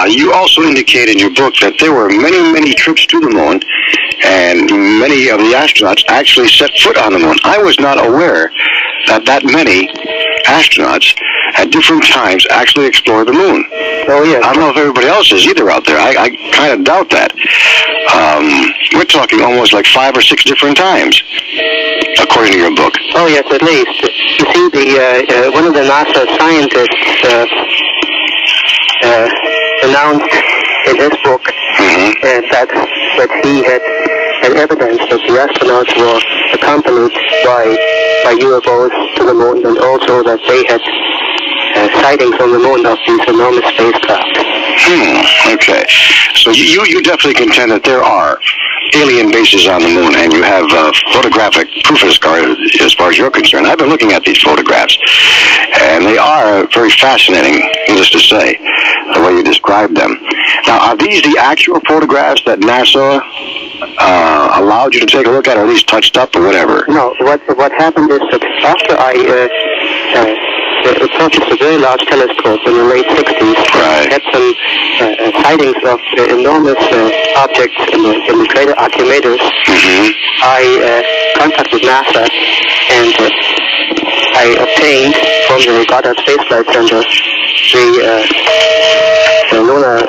You also indicate in your book that there were many, many trips to the moon, and many of the astronauts actually set foot on the moon. I was not aware that many astronauts at different times actually explored the moon. Oh, yes. I don't know if everybody else is either out there. I kind of doubt that. We're talking almost like 5 or 6 different times, according to your book. Oh, yes, at least. You see, one of the NASA scientists announced in his book that he had evidence that the astronauts were accompanied by UFOs to the moon, and also that they had sightings on the moon of these enormous spacecraft. Okay. So you definitely contend that there are alien bases on the moon, and you have photographic proof as far as you're concerned. I've been looking at these photographs, and they are very fascinating, needless to say, the way you describe them. Now, are these the actual photographs that NASA allowed you to take a look at, or at least touched up, or whatever? No, what happened is that after I purchased a very large telescope in the late 60s, had some sightings of enormous objects in the crater Archimedes. I contacted NASA, and I obtained from the Goddard Space Flight Center the lunar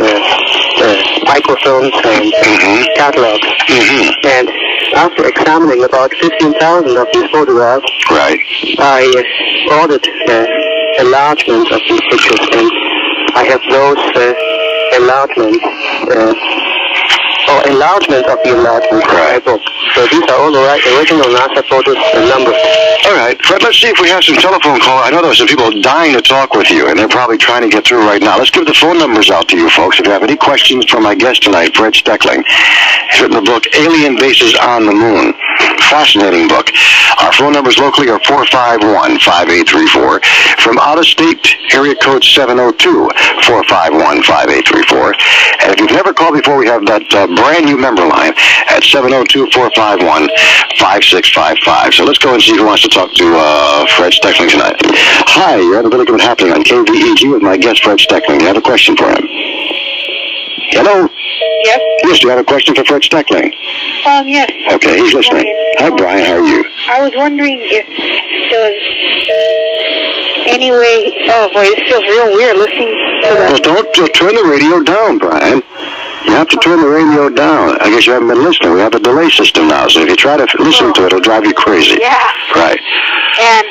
microfilms and catalogs. And after examining about 15,000 of these photographs, I ordered enlargements of these pictures, and I have those enlargements of the enlargements in my book. So these are all the original NASA photos and numbers. All right, Fred, let's see if we have some telephone calls. I know there are some people dying to talk with you, and they're probably trying to get through right now. Let's give the phone numbers out to you folks. If you have any questions for my guest tonight, Fred Steckling, he's written the book, Alien Bases on the Moon. Fascinating book. Our phone numbers locally are 451-5834. From out of state, area code 702-451-5834. And if you've never called before, we have that brand new member line at 702-451-5655. So let's go and see who wants to talk to Fred Steckling tonight. Hi, you're on the Billiken Happening on KVEG with my guest, Fred Steckling. Do you have a question for him? Hello? Yes? Yes, do you have a question for Fred Steckling? Yes. Okay, he's listening. Hi, Brian, how are you? I was wondering if there was any way... Oh, boy, this feels real weird listening to that. Well, don't turn the radio down, Brian. You have to turn the radio down. I guess you haven't been listening. We have a delay system now, so if you try to listen to it, it'll drive you crazy. Yeah. Right. And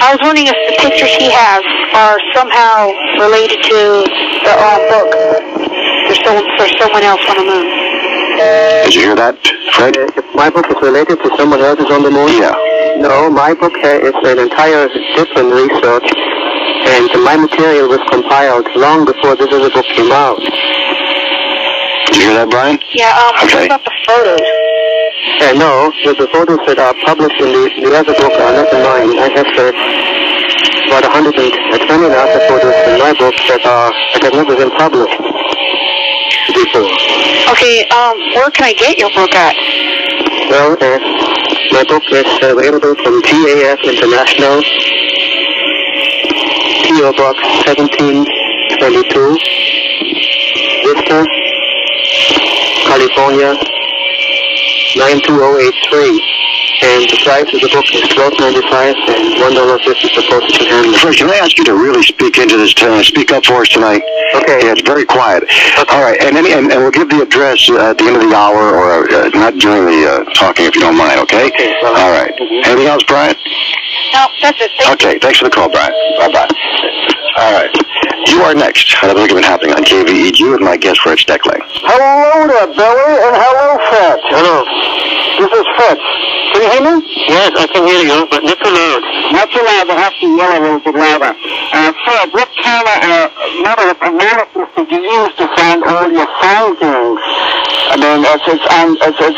I was wondering if the pictures he has are somehow related to the book for someone else on the moon. Did you hear that, Fred? If my book is related to someone else's on the moon? Yeah. No, my book is an entire different research, and my material was compiled long before this other book came out. Did you hear that, Brian? Yeah, okay. What about the photos? No, the photos that are published in the other book are not in mine. I have about 120 NASA photos in my book that have never been published before. Okay, where can I get your book at? Well, my book is available from GAF International, P.O. Box 1722, Vista, California, 92083. And the price of the book is $12.95 and $1.50 for postage and handling. Fred, can I ask you to really speak into this, speak up for us tonight? Okay. Yeah, it's very quiet. Okay. All right, and we'll give the address at the end of the hour, or not during the talking, if you don't mind, okay? Okay. Well, all right. Anything else, Brian? No, that's it. Thank you. Thanks for the call, Brian. Bye-bye. All right. You are next. I don't think it's been happening on KVEG with my guest, Fred Steckling. Hello there, Billy, and hello, Fred. Hello. This is Fred. Can you hear me? Yes, I can hear you, but not too loud. Not too loud, but have to yell a little bit louder. Fred, what kind of analysis did you use to find all your findings? I mean, it's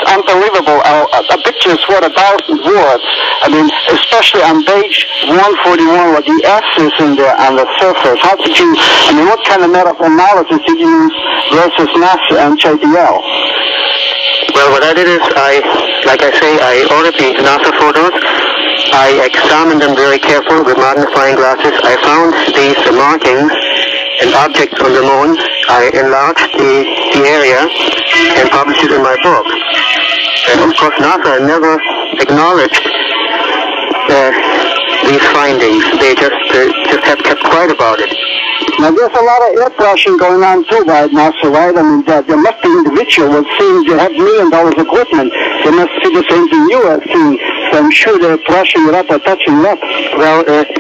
unbelievable. A picture is worth 1,000 words. I mean, especially on page 141 with the S's in there on the surface. How did you, what kind of meta-analysis did you use versus NASA and JPL? Well, what I did is I ordered the NASA photos. I examined them very carefully with magnifying glasses. I found these markings and objects on the moon, I enlarged the area and published it in my book. Of course, NASA never acknowledged these findings. They just have kept quiet about it. Now, there's a lot of airbrushing going on too by NASA, right? I mean, there must be individuals that seem to have $1 million equipment. They must see the same thing you are seeing. So I'm sure they're brushing it up or touching it up. Well, it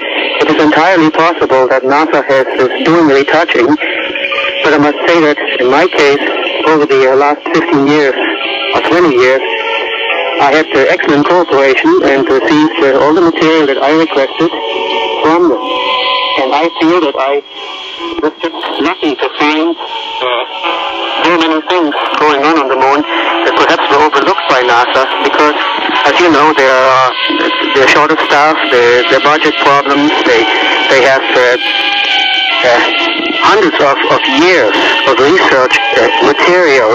is entirely possible that NASA is doing retouching, but I must say that in my case, over the last 15 years or 20 years, I had excellent cooperation and received all the material that I requested from them. And I feel that I was just lucky to find so many things going on the moon that perhaps were overlooked by NASA because, as you know, they're short of staff, their budget problems, they have hundreds of years of research material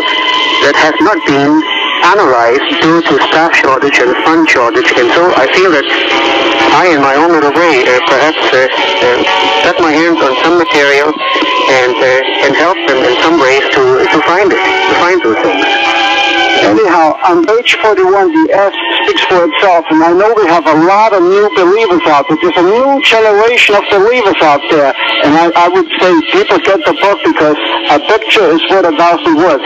that has not been analyzed due to staff shortage and fund shortage, and so I feel that I, in my own little way, perhaps set my hands on some material and help them in some ways to find those things. Anyhow, on page 41, the S speaks for itself, and I know we have a lot of new believers out there. There's a new generation of believers out there, and I would say people get the book because a picture is worth 1,000 words.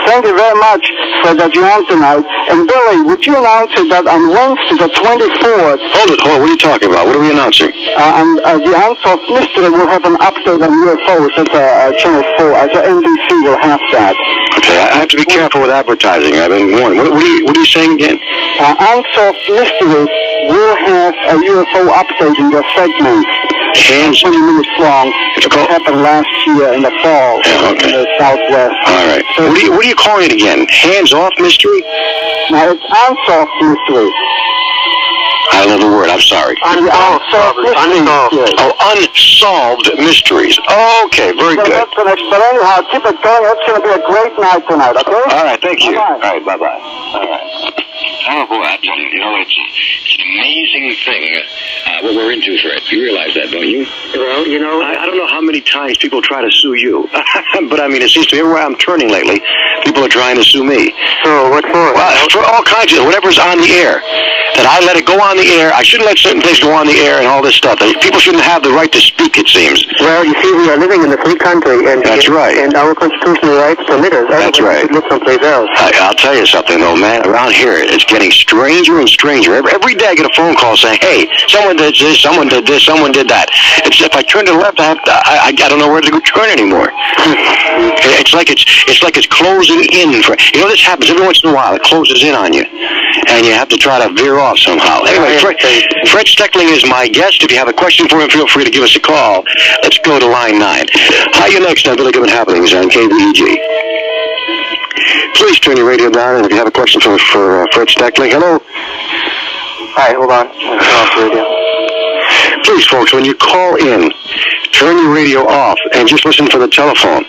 Thank you very much for that you on tonight. And Billy, would you announce it that on Wednesday the 24th... Hold it. What are you talking about? What are we announcing? The Unsolved Mystery will have an update on UFOs at Channel 4. NBC will have that. Okay, I have to be careful with advertising. I've been warned. What are you saying again? Unsolved Mystery will have a UFO update in their segment. 20 minutes long. It happened last year in the fall in the Southwest. All right. So what are you calling it again? Hands-off mystery? No, it's Unsolved Mystery. I don't know the word. I'm sorry. Unsolved. Oh, Unsolved Mysteries. Okay, very good. That's the next. But anyhow, keep it going. It's going to be a great night tonight, okay? All right, thank you. Bye-bye. All right, bye-bye. All right. Oh, boy, I tell you, it's an amazing thing what we're into, Fred. You realize that, don't you? Well, I don't know how many times people try to sue you, but I mean, it seems to me everywhere I'm turning lately, people are trying to sue me. So, what for? Well, for all kinds of, whatever's on the air. That I let it go on the air. I shouldn't let certain things go on the air and all this stuff. People shouldn't have the right to speak, it seems. Well, you see, we are living in a free country, and that's right. And our constitutional rights permit us. That's right. Should look someplace else. I'll tell you something, though, man. Around here, it's getting stranger and stranger. Every day I get a phone call saying, "Hey, someone did this, someone did this, someone did that." It's if I turn to the left, I don't know where to go turn anymore. It's like it's closing in. This happens every once in a while. It closes in on you, and you have to try to veer off somehow. Anyway, Fred Steckling is my guest. If you have a question for him, feel free to give us a call. Let's go to line 9. Hi, you next on Billy Gibbon Happenings on KBEG. Please turn your radio down, and if you have a question for Fred Steckling. Hello? Hi, hold on. Turn off the radio. Please, folks, when you call in, turn your radio off and just listen for the telephone.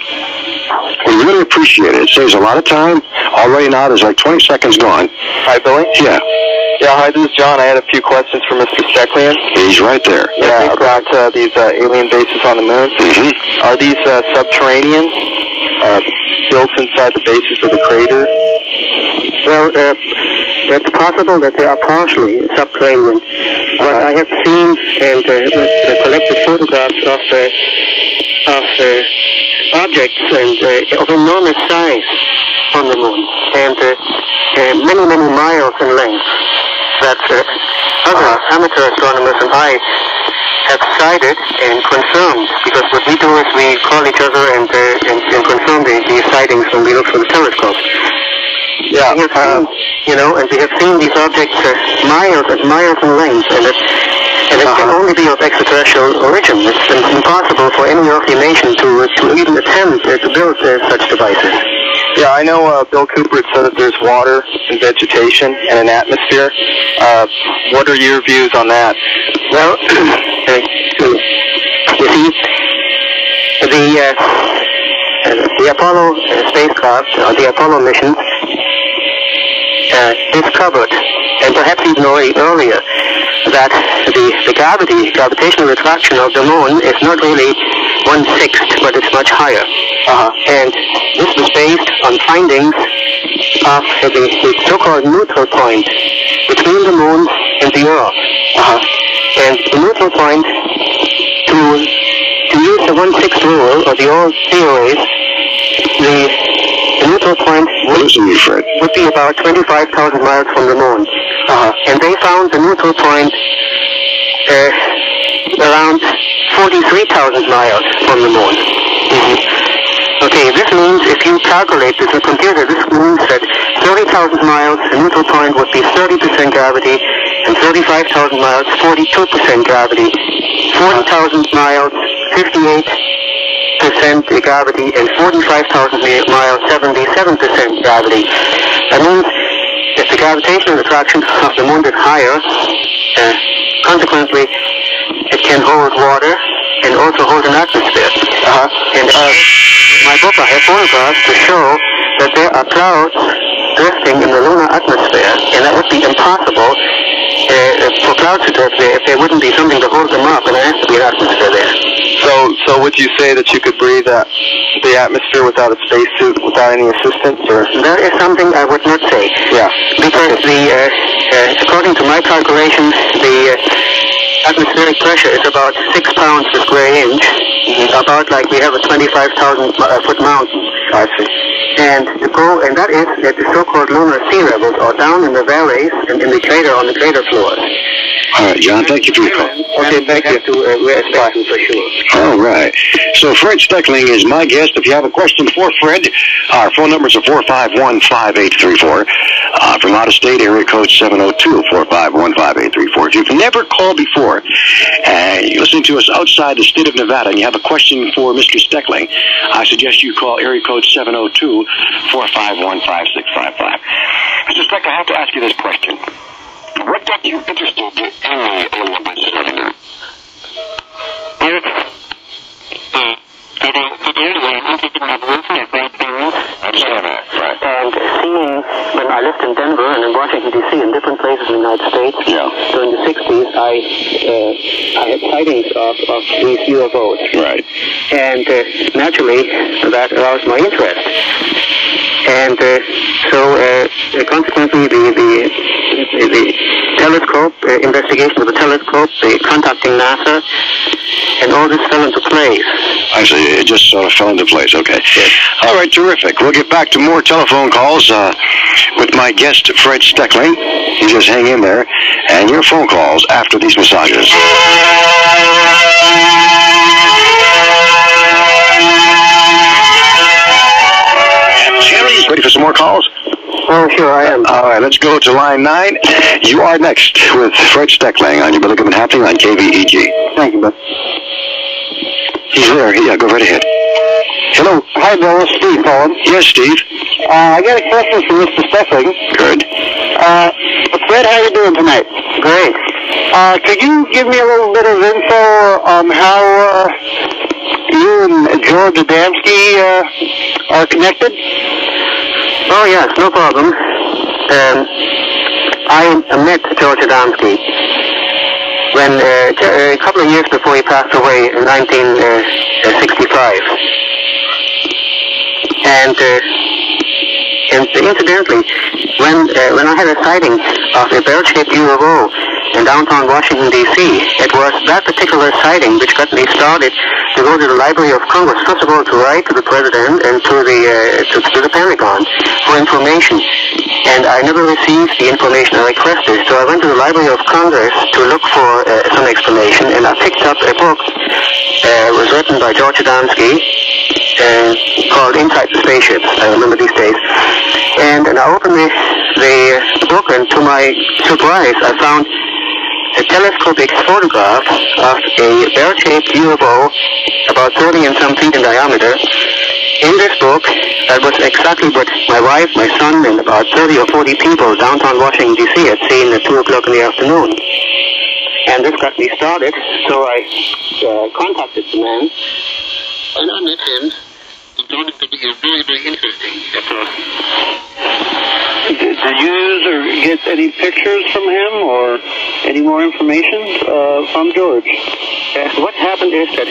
We really appreciate it. It saves a lot of time. Already now, there's like 20 seconds gone. Hi, Billy? Yeah. Yeah, hi, this is John. I had a few questions for Mr. Steckling. He's right there. Yeah, about these alien bases on the moon. Mm-hmm. Are these subterranean, built inside the bases of the crater? Well, it's possible that they are partially subterranean. But I have seen and collected photographs of objects and of enormous size on the moon, and many, many miles in length that other amateur astronomers and I have sighted and confirmed, because what we do is we call each other and confirm these sightings when we look through the telescope. Yeah. We have seen, and we have seen these objects miles and miles in length, and it can only be of extraterrestrial origin. It's impossible for any earthly nation to even attempt to build such devices. Yeah, I know Bill Cooper had said that there's water and vegetation and an atmosphere. What are your views on that? Well, you see, the Apollo spacecraft, or the Apollo mission, discovered, and perhaps even earlier, that the gravitational attraction of the moon is not really 1/6, but it's much higher. And this was based on findings of the so-called neutral point between the moon and the Earth. And the neutral point, to use the 1/6 rule or the old theories, the neutral point would be about 25,000 miles from the moon. And they found the neutral point around 43,000 miles from the moon. Okay, this means if you calculate this in a computer, this means that 30,000 miles, the neutral point would be 30% gravity, and 35,000 miles, 42% gravity. 40,000 miles, 58% gravity, and 45,000 miles, 77% gravity. That means if the gravitational attraction of the moon is higher, consequently, it can hold water and also hold an atmosphere. And in my book I have photographs to show that there are clouds drifting in the lunar atmosphere, and that would be impossible for clouds to drift there if there wouldn't be something to hold them up, and there has to be an atmosphere there. So would you say that you could breathe the atmosphere without a spacesuit, without any assistance, or? That is something I would not say. Yeah. Because according to my calculations, the atmospheric pressure is about 6 pounds per square inch, about like we have a 25,000 foot mountain. I see. And that is at the so-called lunar sea levels, or down in the valleys and in the crater, on the crater floors. All right, John, thank you for your call. Okay, thank you. We're expecting for sure. All right. So Fred Steckling is my guest. If you have a question for Fred, our phone numbers are 451-5834. From out of state, area code 702-451-5834. If you've never called before, and you're listening to us outside the state of Nevada, and you have a question for Mr. Steckling, I suggest you call area code 702-451-5655. Mr. Steckling, I have to ask you this question. What got you interested in the alien bases of the moon? And seeing, when I lived in Denver and in Washington, D.C., in different places in the United States, during the 60s, I had sightings of these UFOs. Right. And naturally, that aroused my interest. And so consequently, the telescope, investigation of the telescope, the contacting NASA, and all this fell into place. I see. It just sort of fell into place. Okay. Yes. All right. Terrific. We'll get back to more telephone calls with my guest, Fred Steckling. You just hang in there, and your phone calls after these massages. Ready for some more calls? Oh, sure, I am. All right, let's go to line 9. You are next with Fred Steckling on your Billigan Happening on KVEG. Thank you, bud. He's there. Yeah, go right ahead. Hello. Hi, Bill. It's Steve calling. Yes, Steve. I got a question for Mr. Steckling. Good. Fred, how you doing tonight? Great. Could you give me a little bit of info on how you and George Adamski are connected? Oh, yes, no problem. I met George Adamski when a couple of years before he passed away in 1965. And incidentally, when I had a sighting of a bell-shaped UFO in downtown Washington, D.C., it was that particular sighting which got me started to go to the Library of Congress, first of all to write to the President and to the Pentagon for information. And I never received the information I requested, so I went to the Library of Congress to look for some explanation, and I picked up a book was written by George Adamski called Inside the Spaceships. I remember these days. And I opened the book, and to my surprise, I found a telescopic photograph of a bell-shaped UFO about 30 and some feet in diameter. In this book, that was exactly what my wife, my son, and about 30 or 40 people downtown Washington, D.C. had seen at 2 o'clock in the afternoon. And this got me started, so I contacted the man, and I met him. He found it to be very, very interesting. Did you get any pictures from him or any more information from George? What happened is that